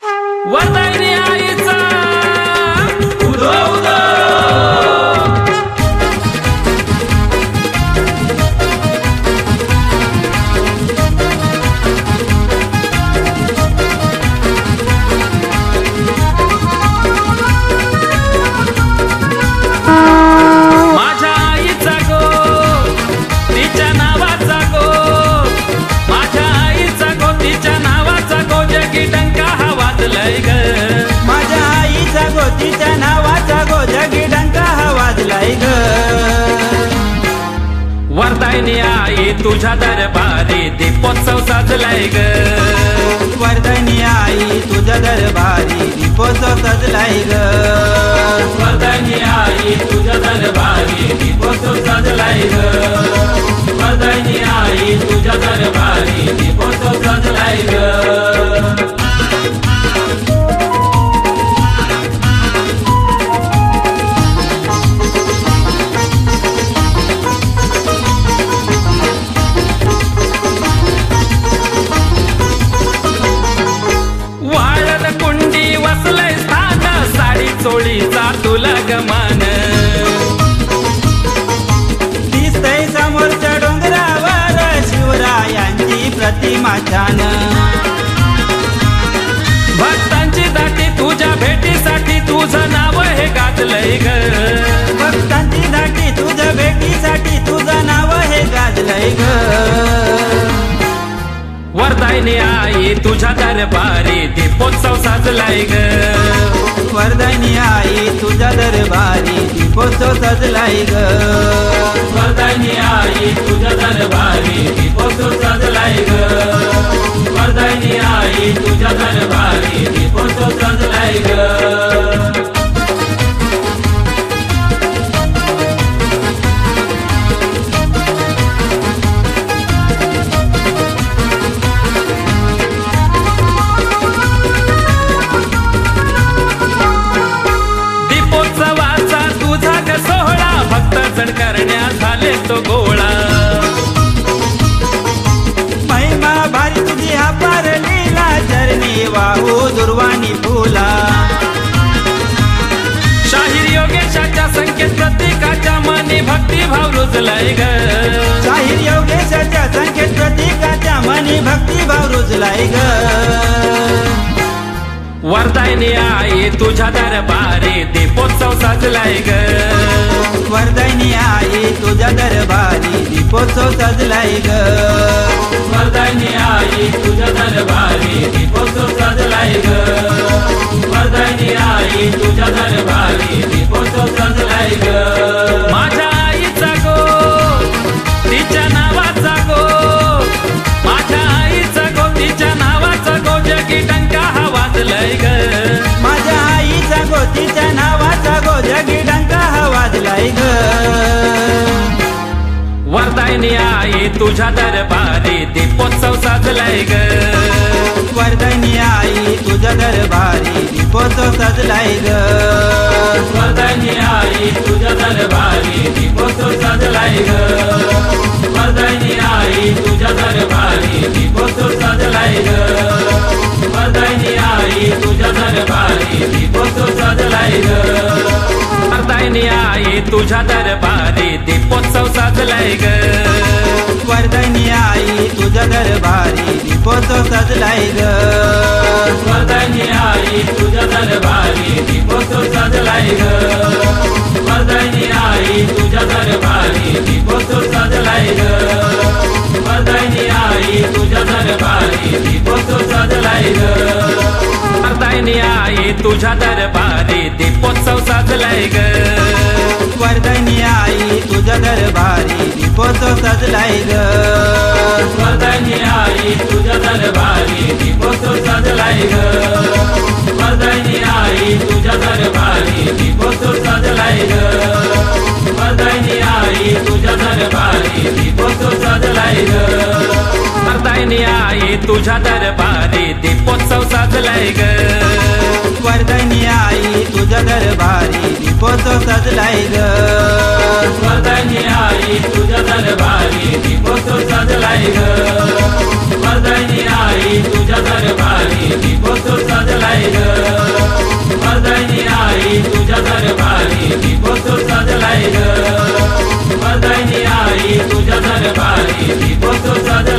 वरदायिनी आईचा उदो उदो माझ्या आईचा गो तिच्या नावाचा गो माझ्या आईचा गो तिच्या नावाचा गो जगी डंका हा वाजलाय ग माझ्या आईचा गो तिच्या नावाचा गो जगी डंका हा वाजलाय ग वरदायिनी आई तुझ्या दरबारी दीपोत्सव साजलाय ग वरदायिनी आई तुझ्या दरबारी दीपोत्सव सजलाय ग वरदायिनी आई तुझ्या दरबारी दीपोत्सव साजलाय ग वरदायिनी आई तुझ्या दरबारी दीपोत्सव साजलाय ग चोळीचा तुला गमान दिसतय समोरच्या डोंगरावर शिवरायांची प्रतिमा छान भक्तांची दाटी तुझ्या भेटीसाठी तुझं नाव हे गाजलंय ग भक्तांची दाटी तुझ्या भेटीसाठी तुझं नाव हे गाजलंय ग वरदायिनी आई तुझ्या दरबारी दीपोत्सव साजलाय ग वरदायिनी आई तुझ्या दरबारी दीपोत्सव सजलाय ग वरदायिनी आई तुझ्या दरबारी दीपोत्सव साजलाय ग वरदायिनी आई तुझ्या दरबारी दीपोत्सव साजलाय ग करण्यात आले तो गोळा महिमा भारी तुझी हा पार लीला चरणी वाहू दुर्वाणी फुला शाहीर योगेशाच्या संकेत प्रतीकाच्या मनी भक्तिभाव रुजलाय ग शाहीर योगेशाच्या संकेत प्रतीकाच्या मनी भक्तिभाव रुजलाय ग वरदायिनी आई तुझ्या दरबारी दीपोत्सव साजलाय ग वरदायिनी आई तुझ्या दरबारी दीपोत्सव सजलाय ग वरदायिनी आई तुझ्या दरबारी दीपोत्सव साजलाय ग वरदायिनी आई तुझ्या दरबारी दीपोत्सव साजलाय ग माझ्या आईचा गो तिच्या नावाचा गो माझ्या आईचा गो तिच्या नावाचा गो जगी डंका हा वाजलाय ग माझ्या आईचा गो तिच्या नावाचा गो जगी डंका हा वाजलाय ग वरदायिनी आई तुझ्या दरबारी दीपोत्सव साजलाय ग वरदायिनी आई तुझ्या दरबारी दीपोत्सव सजलाय ग वरदायिनी आई तुझ्या दरबारी दीपोत्सव साजलाय ग वरदायिनी आई तुझ्या दरबारी दीपोत्सव साजलाय ग वरदायिनी आई तुझ्या दरबारी दीपोत्सव साजलाय ग वरदायिनी आई तुझ्या दरबारी दीपोत्सव साजलाय ग वरदायिनी आई तुझ्या दरबारी दीपोत्सव सजलाय ग वरदायिनी आई तुझ्या दरबारी दीपोत्सव साजलाय ग वरदायिनी आई तुझ्या दरबारी दीपोत्सव साजलाय ग वरदायिनी आई तुझ्या दरबारी दीपोत्सव साजलाय ग वरदायिनी आई तुझ्या दरबारी दीपोत्सव साजलाय ग वरदायिनी आई तुझ्या दरबारी दीपोत्सव सजलाय ग वरदायिनी आई तुझ्या दरबारी दीपोत्सव साजलाय ग वरदायिनी आई तुझ्या दरबारी दीपोत्सव साजलाय ग वरदायिनी आई तुझ्या दरबारी दीपोत्सव साजलाय ग वरदायिनी आई तुझ्या दरबारी दीपोत्सव साजलाय ग वरदायिनी आई तुझ्या दरबारी दीपोत्सव सजलाय ग वरदायिनी आई तुझ्या दरबारी दीपोत्सव साजलाय ग वरदायिनी आई तुझ्या दरबारी दीपोत्सव साजलाय ग मर्दानी आई तुझ्या दरबारी दीपोत्सव सजलाय ग मर्दानी आई तुझ्या दरबारी दीपोत्सव सजलाय